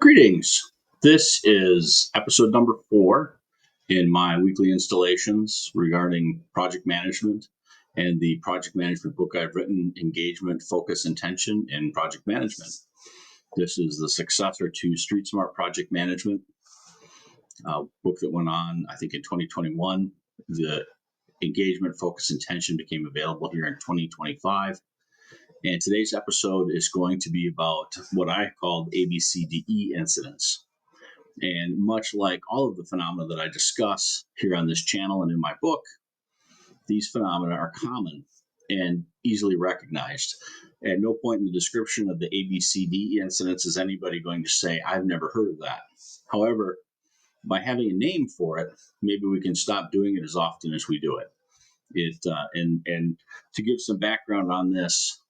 Greetings. This is episode number 4 in my weekly installations regarding project management and the project management book I've written, Engagement, Focus, Intention in Project Management. This is the successor to Street Smart Project Management, book that went on, I think, in 2021. The Engagement, Focus, Intention became available here in 2025. And today's episode is going to be about what I called ABCDE Incidence. And much like all of the phenomena that I discuss here on this channel and in my book, these phenomena are common and easily recognized. At no point in the description of the ABCDE incidence is anybody going to say, I've never heard of that. However, by having a name for it, maybe we can stop doing it as often as we do it. And to give some background on this,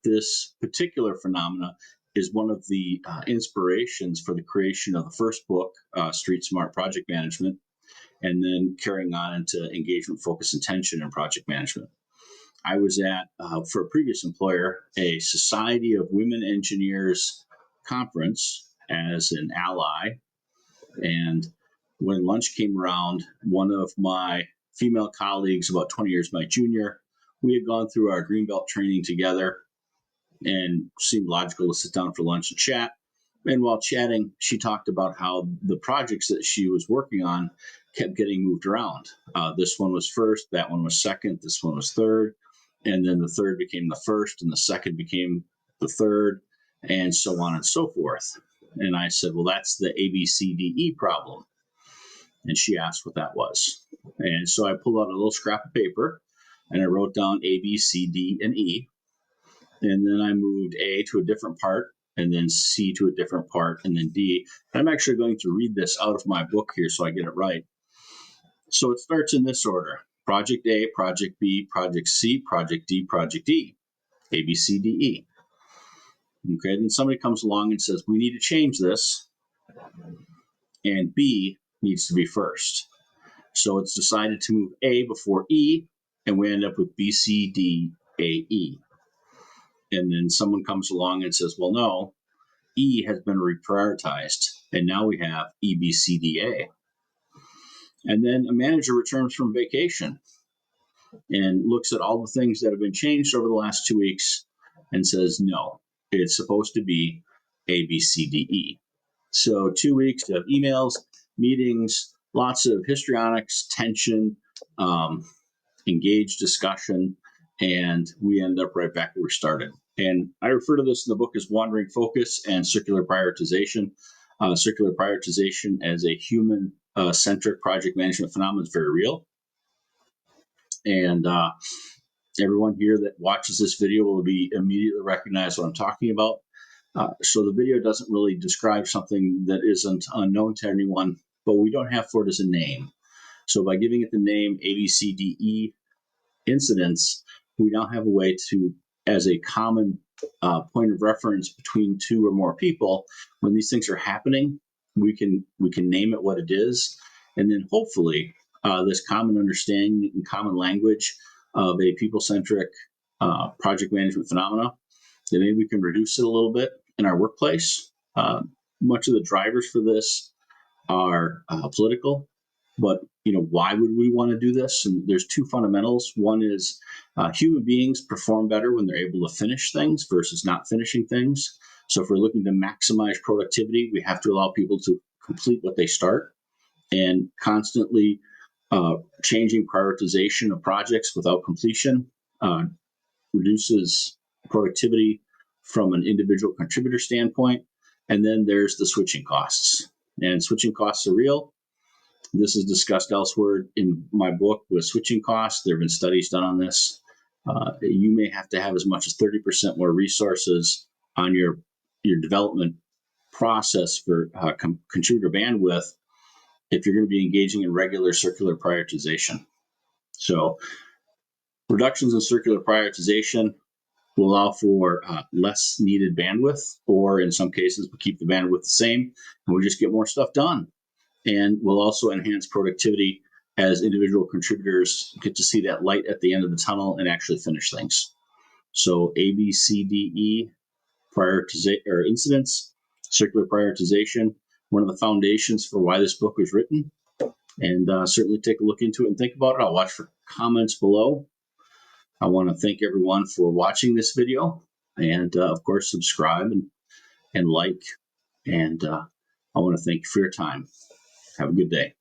this particular phenomena is one of the inspirations for the creation of the first book, Street Smart Project Management, and then carrying on into Engagement, Focus, Intention in Project Management. I was at, for a previous employer, a Society of Women Engineers conference as an ally. And when lunch came around, one of my female colleagues, about 20 years my junior, we had gone through our Greenbelt training together and seemed logical to sit down for lunch and chat. And while chatting, she talked about how the projects that she was working on kept getting moved around. This one was first, that one was second, this one was third, and then the third became the first, and the second became the third, and so on and so forth. And I said, well, that's the ABCDE problem. And she asked what that was. And so I pulled out a little scrap of paper and I wrote down A, B, C, D, and E. And then I moved A to a different part, and then C to a different part, and then D. And I'm actually going to read this out of my book here so I get it right. So it starts in this order: Project A, Project B, Project C, Project D, Project E. A, B, C, D, E. Okay, then somebody comes along and says, we need to change this, and B needs to be first. So it's decided to move A before E, and we end up with B, C, D, A, E. And then someone comes along and says, well, no, E has been reprioritized, and now we have E, B, C, D, A. And then a manager returns from vacation and looks at all the things that have been changed over the last 2 weeks and says, no, it's supposed to be A, B, C, D, E. So 2 weeks of emails, meetings, lots of histrionics, tension, engaged discussion, and we end up right back where we started. And I refer to this in the book as wandering focus and circular prioritization. Circular prioritization as a human-centric project management phenomenon is very real. And everyone here that watches this video will be immediately recognize what I'm talking about. So the video doesn't really describe something that isn't unknown to anyone, but we don't have for it as a name. So by giving it the name ABCDE Incidence, we now have a way to, as a common point of reference between two or more people, when these things are happening, we can name it what it is, and then hopefully this common understanding and common language of a people-centric project management phenomena, then maybe we can reduce it a little bit in our workplace. Much of the drivers for this are political, but why would we want to do this? And there's two fundamentals. One is human beings perform better when they're able to finish things versus not finishing things. So if we're looking to maximize productivity, we have to allow people to complete what they start, and constantly changing prioritization of projects without completion reduces productivity from an individual contributor standpoint. And then there's the switching costs. And switching costs are real. This is discussed elsewhere in my book with switching costs. There have been studies done on this. You may have to have as much as 30% more resources on your development process for contributor bandwidth if you're going to be engaging in regular circular prioritization. So reductions in circular prioritization will allow for less needed bandwidth, or in some cases, we'll keep the bandwidth the same, and we'll just get more stuff done. And we'll also enhance productivity as individual contributors get to see that light at the end of the tunnel and actually finish things. So ABCDE prioritization or incidence circular prioritization, one of the foundations for why this book was written. And certainly take a look into it and think about it. I'll watch for comments below. I want to thank everyone for watching this video, and of course, subscribe and like. And I want to thank you for your time. Have a good day.